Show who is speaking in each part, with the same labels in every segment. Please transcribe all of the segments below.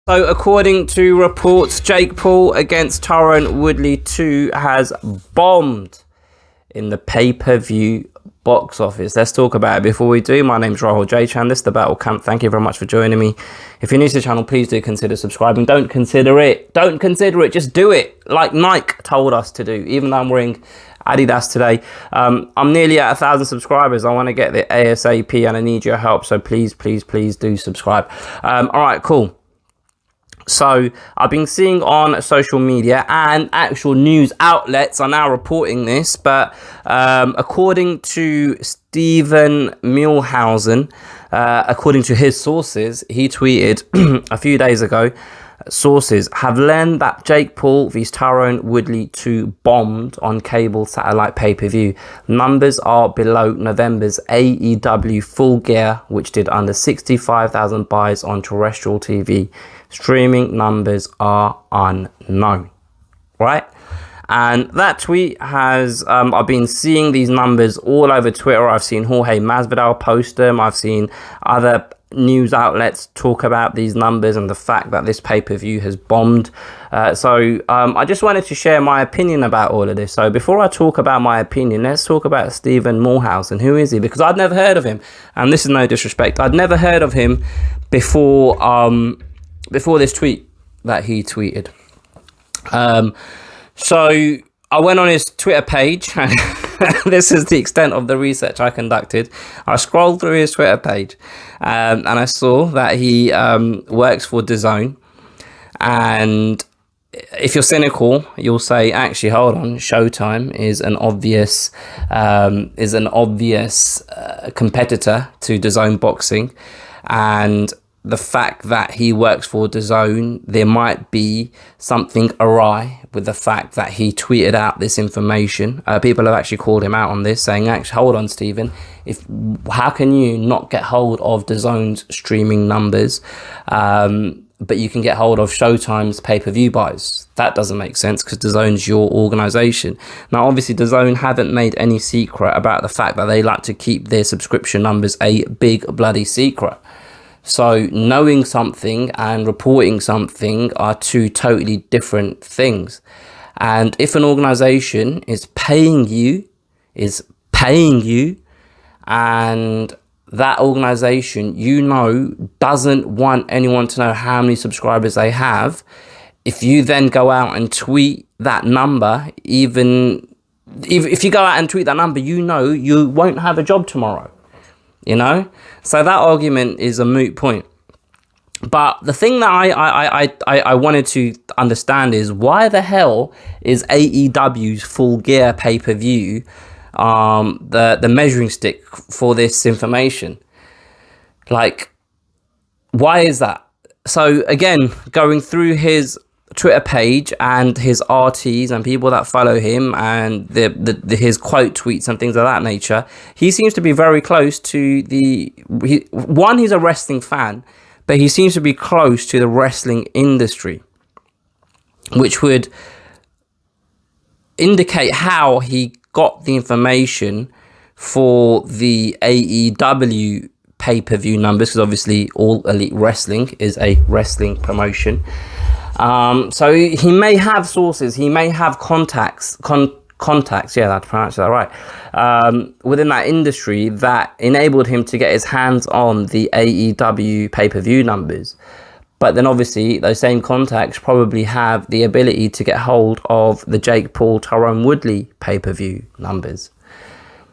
Speaker 1: So, according to reports, Jake Paul against Tyron Woodley 2 has bombed in the pay-per-view box office. Let's talk about it. Before we do, my name's Rahul J. Chan. This is the Battle Camp. Thank you very much for joining me. If you're new to the channel, please do consider subscribing. Don't consider it. Just do it like Nike told us to do. Even though I'm wearing Adidas today, I'm nearly at 1,000 subscribers. I want to get the ASAP and I need your help. So please do subscribe. All right, cool. So I've been seeing on social media and actual news outlets are now reporting this, but according to Stephen Millhausen, according to his sources, he tweeted a few days ago, sources have learned that Jake Paul vs Tyron Woodley 2 bombed on cable satellite pay-per-view. Numbers are below November's AEW Full Gear, which did under 65,000 buys on terrestrial TV. Streaming numbers are unknown, right? And that tweet has, I've been seeing these numbers all over Twitter. I've seen Jorge Masvidal post them. I've seen other news outlets talk about these numbers and the fact that this pay-per-view has bombed. So I just wanted to share my opinion about all of this. So before I talk about my opinion, let's talk about Stephen Millhausen. Who is he? Because I'd never heard of him. And this is no disrespect. I'd never heard of him before this tweet that he tweeted. So I went on his Twitter page, and this is the extent of the research I conducted. I scrolled through his Twitter page, and I saw that he works for DAZN. And if you're cynical, you'll say, actually, hold on, Showtime is an obvious competitor to DAZN Boxing, and the fact that he works for DAZN, there might be something awry with the fact that he tweeted out this information. People have actually called him out on this, saying, actually, hold on, Stephen, how can you not get hold of DAZN's streaming numbers, but you can get hold of Showtime's pay-per-view buys? That doesn't make sense, because DAZN's your organization. Now, obviously, DAZN haven't made any secret about the fact that they like to keep their subscription numbers a big bloody secret. So knowing something and reporting something are two totally different things. And if an organization is paying you, and that organization, doesn't want anyone to know how many subscribers they have, if you then go out and tweet that number, even if you go out and tweet that number, you won't have a job tomorrow. So that argument is a moot point. But the thing that I wanted to understand is, why the hell is AEW's Full Gear pay-per-view the measuring stick for this information? Like, why is that? So again, going through his Twitter page and his RTs and people that follow him and his quote tweets and things of that nature, he seems to be very close to he's a wrestling fan, but he seems to be close to the wrestling industry, which would indicate how he got the information for the AEW pay-per-view numbers, because obviously All Elite Wrestling is a wrestling promotion. So he may have sources, he may have contacts, yeah, I pronounced that right, within that industry that enabled him to get his hands on the AEW pay-per-view numbers. But then obviously those same contacts probably have the ability to get hold of the Jake Paul, Tyron Woodley pay-per-view numbers.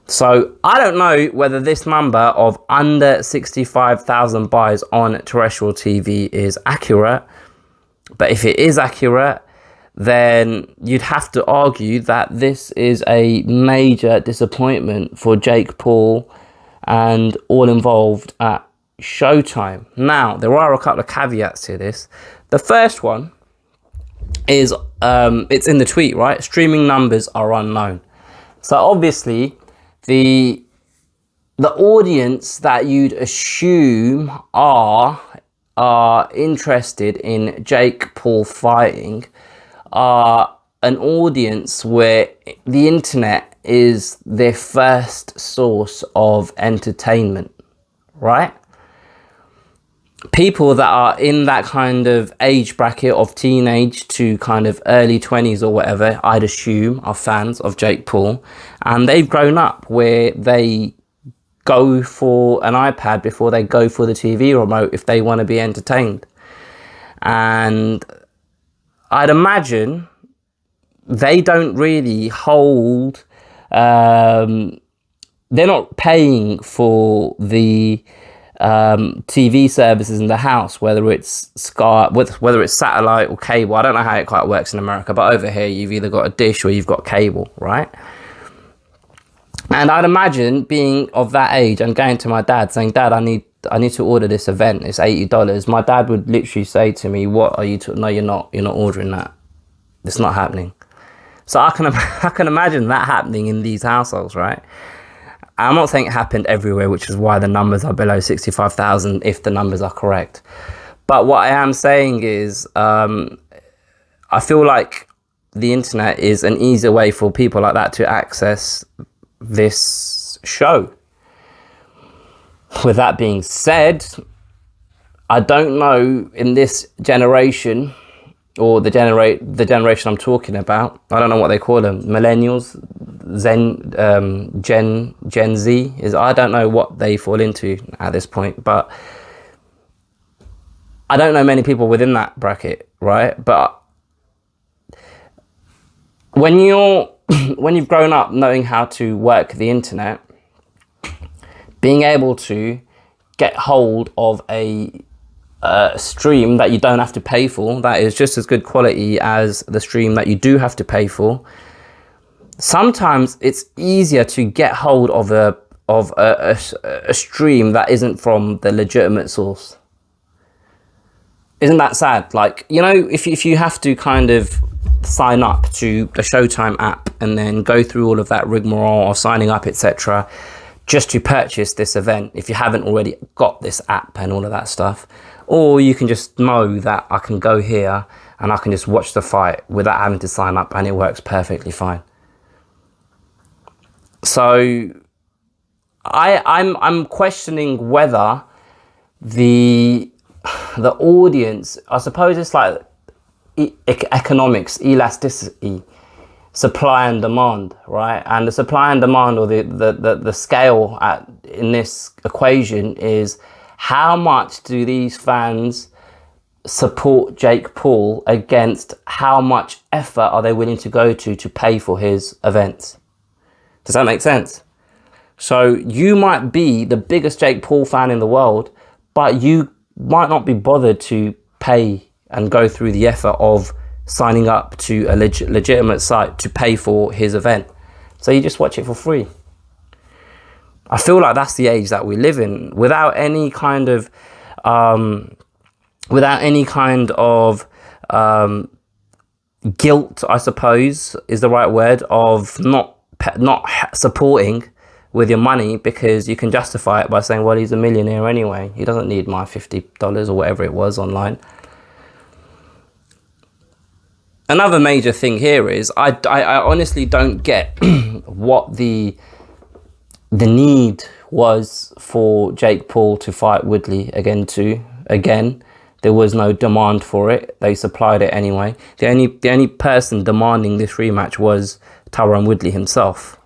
Speaker 1: So I don't know whether this number of under 65,000 buys on terrestrial TV is accurate. But if it is accurate, then you'd have to argue that this is a major disappointment for Jake Paul and all involved at Showtime. Now, there are a couple of caveats to this. The first one is, it's in the tweet, right? Streaming numbers are unknown. So obviously, the audience that you'd assume are interested in Jake Paul fighting are an audience where the internet is their first source of entertainment, right? people that are in that kind of age bracket of teenage to kind of early 20s or whatever, I'd assume, are fans of Jake Paul, and they've grown up where they go for an iPad before they go for the TV remote if they want to be entertained. And I'd imagine they don't really hold, they're not paying for the TV services in the house, whether it's Sky, whether it's satellite or cable. I don't know how it quite works in America, but over here you've either got a dish or you've got cable, right? And I'd imagine being of that age and going to my dad saying, Dad, I need to order this event, it's $80. My dad would literally say to me, what are you no, you're not ordering that, it's not happening. So I can imagine that happening in these households, right? I'm not saying it happened everywhere, which is why the numbers are below 65,000 if the numbers are correct. But what I am saying is I feel like the internet is an easier way for people like that to access this show. With that being said, I don't know in this generation, or the generation I'm talking about, I don't know what they call them, millennials, Gen Z, I don't know what they fall into at this point, but I don't know many people within that bracket, right? But when you've grown up knowing how to work the internet, being able to get hold of a stream that you don't have to pay for, that is just as good quality as the stream that you do have to pay for, sometimes it's easier to get hold of a stream that isn't from the legitimate source. Isn't that sad? Like, you know, if you have to kind of sign up to the Showtime app and then go through all of that rigmarole of signing up, etc., just to purchase this event, if you haven't already got this app and all of that stuff, or you can just know that I can go here and I can just watch the fight without having to sign up, and it works perfectly fine. So I'm questioning whether the audience, I suppose it's like economics, elasticity, supply and demand, right? And the supply and demand, or the scale in this equation, is how much do these fans support Jake Paul against how much effort are they willing to go to pay for his events. Does that make sense? So you might be the biggest Jake Paul fan in the world, but you might not be bothered to pay and go through the effort of signing up to a legitimate site to pay for his event. So you just watch it for free. I feel like that's the age that we live in, without any kind of guilt, I suppose is the right word, of not supporting with your money, because you can justify it by saying, well, he's a millionaire anyway, he doesn't need my $50 or whatever it was online. Another major thing here is I honestly don't get what the need was for Jake Paul to fight Woodley again. There was no demand for it. They supplied it anyway. The only person demanding this rematch was Tyron Woodley himself.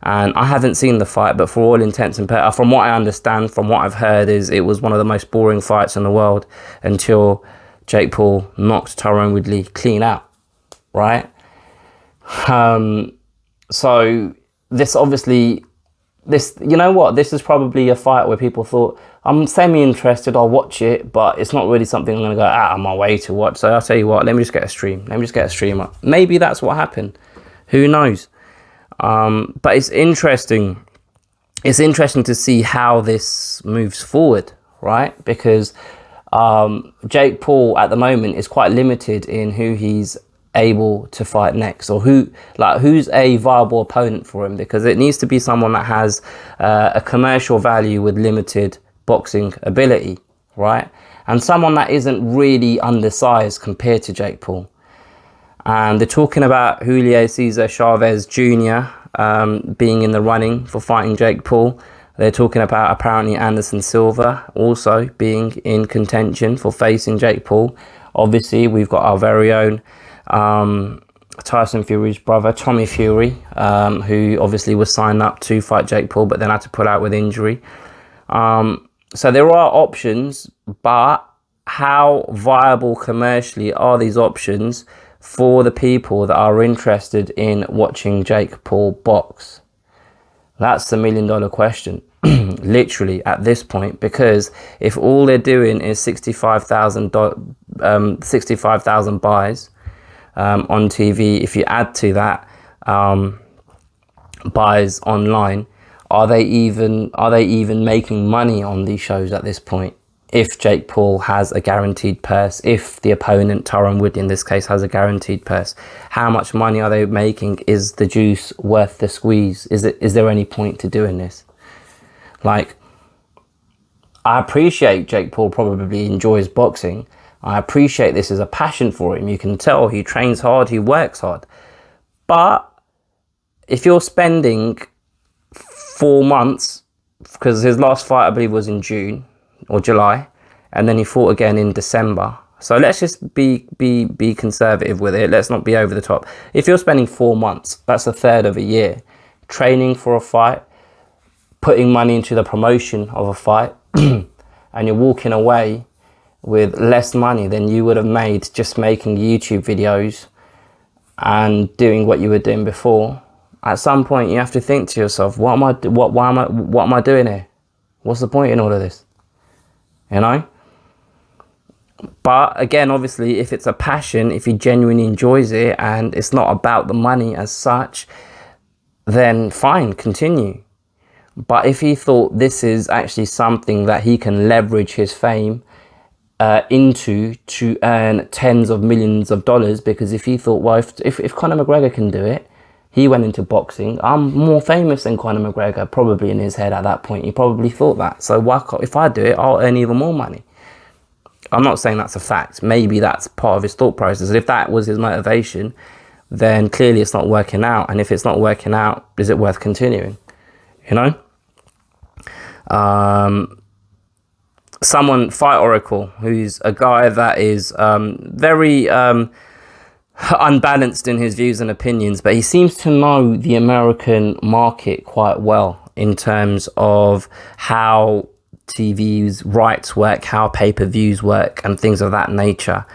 Speaker 1: And I haven't seen the fight, but for all intents and purposes, from what I understand, from what I've heard, is it was one of the most boring fights in the world until Jake Paul knocked Tyron Woodley clean out, right? So this obviously, you know what, this is probably a fight where people thought, I'm semi-interested, I'll watch it, but it's not really something I'm going to go out of my way to watch. So I'll tell you what, let me just get a stream. Let me just get a stream up. Maybe that's what happened. Who knows? But it's interesting. It's interesting to see how this moves forward, right? Because Jake Paul at the moment is quite limited in who he's able to fight next, or who's a viable opponent for him, because it needs to be someone that has a commercial value with limited boxing ability, right? And someone that isn't really undersized compared to Jake Paul. And they're talking about Julio Cesar Chavez Jr. Being in the running for fighting Jake Paul. They're talking about apparently Anderson Silva also being in contention for facing Jake Paul. Obviously, we've got our very own Tyson Fury's brother, Tommy Fury, who obviously was signed up to fight Jake Paul, but then had to pull out with injury. So there are options, but how viable commercially are these options for the people that are interested in watching Jake Paul box? That's the $1 million question, literally at this point, because if all they're doing is 65,000 buys on TV, if you add to that buys online, are they even making money on these shows at this point? If Jake Paul has a guaranteed purse, if the opponent, Tyron Woodley in this case, has a guaranteed purse, how much money are they making? Is the juice worth the squeeze? Is there any point to doing this? Like, I appreciate Jake Paul probably enjoys boxing. I appreciate this is a passion for him. You can tell he trains hard, he works hard. But if you're spending 4 months, because his last fight I believe was in June or July, and then he fought again in December. So let's just be conservative with it. Let's not be over the top. If you're spending 4 months, that's a third of a year, training for a fight, putting money into the promotion of a fight, and you're walking away with less money than you would have made just making YouTube videos and doing what you were doing before, at some point you have to think to yourself, what am I doing here? What's the point in all of this? You know? But again, obviously, if it's a passion, if he genuinely enjoys it and it's not about the money as such, then fine, continue. But if he thought this is actually something that he can leverage his fame into to earn tens of millions of dollars, because if he thought, well, if Conor McGregor can do it, he went into boxing, I'm more famous than Conor McGregor, probably in his head at that point. He probably thought that. So why can't, if I do it, I'll earn even more money. I'm not saying that's a fact. Maybe that's part of his thought process. And if that was his motivation, then clearly it's not working out. And if it's not working out, is it worth continuing? You know? Someone, Fight Oracle, who's a guy that is very unbalanced in his views and opinions, but he seems to know the American market quite well in terms of how TV's rights work, how pay-per-views work, and things of that nature.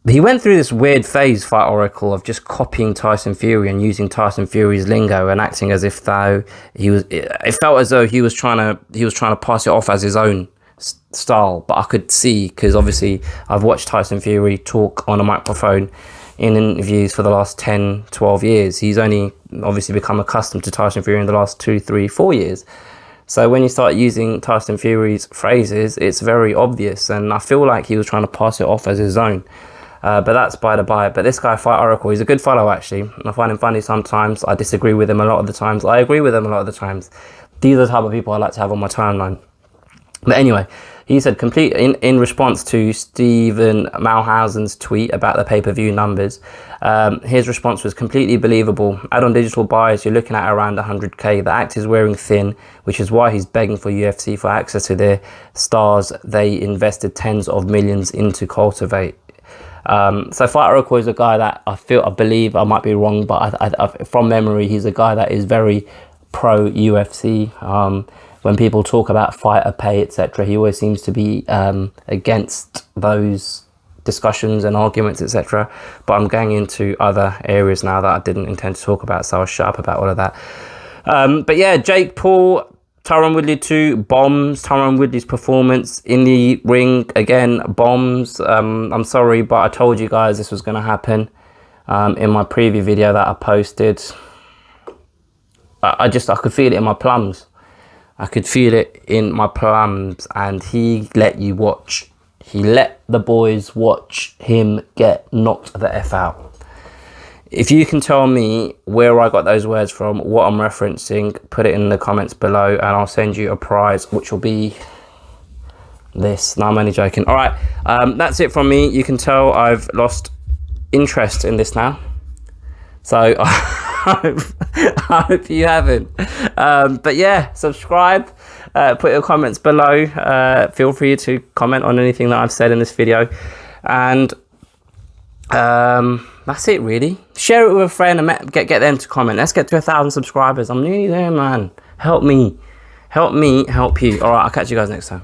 Speaker 1: He went through this weird phase, Fight Oracle, of just copying Tyson Fury and using Tyson Fury's lingo and acting as if though it felt as though he was trying to pass it off as his own style. But I could see, because obviously I've watched Tyson Fury talk on a microphone in interviews for the last 10, 12 years. He's only obviously become accustomed to Tyson Fury in the last 2, 3, 4 years. So when you start using Tyson Fury's phrases, it's very obvious, and I feel like he was trying to pass it off as his own. But that's by the by. But this guy, Fight Oracle, he's a good follow, actually. I find him funny sometimes. I disagree with him a lot of the times. I agree with him a lot of the times. These are the type of people I like to have on my timeline. But anyway, he said, in response to Stephen Malhausen's tweet about the pay-per-view numbers, his response was completely believable. Add-on digital buys, you're looking at around 100k. The act is wearing thin, which is why he's begging for UFC for access to their stars they invested tens of millions into cultivate. So Fight Oracle is a guy that I believe, I might be wrong, but I from memory, he's a guy that is very pro UFC. When people talk about fighter pay, etc., he always seems to be against those discussions and arguments, etc. But I'm going into other areas now that I didn't intend to talk about, so I'll shut up about all of that. But yeah, Jake Paul, Tyron Woodley 2, bombs. Tyron Woodley's performance in the ring, again, bombs. I'm sorry, but I told you guys this was going to happen in my preview video that I posted. I could feel it in my plums. I could feel it in my plums, and he let you watch. He let the boys watch him get knocked the F out. If you can tell me where I got those words from, what I'm referencing, put it in the comments below, and I'll send you a prize, which will be this. No, I'm only joking. All right, that's it from me. You can tell I've lost interest in this now. So I hope you haven't. But yeah, subscribe. Put your comments below. Feel free to comment on anything that I've said in this video. And that's it, really. Share it with a friend and get them to comment. Let's get to 1,000 subscribers. I'm nearly there, man. Help me. Help me help you. All right, I'll catch you guys next time.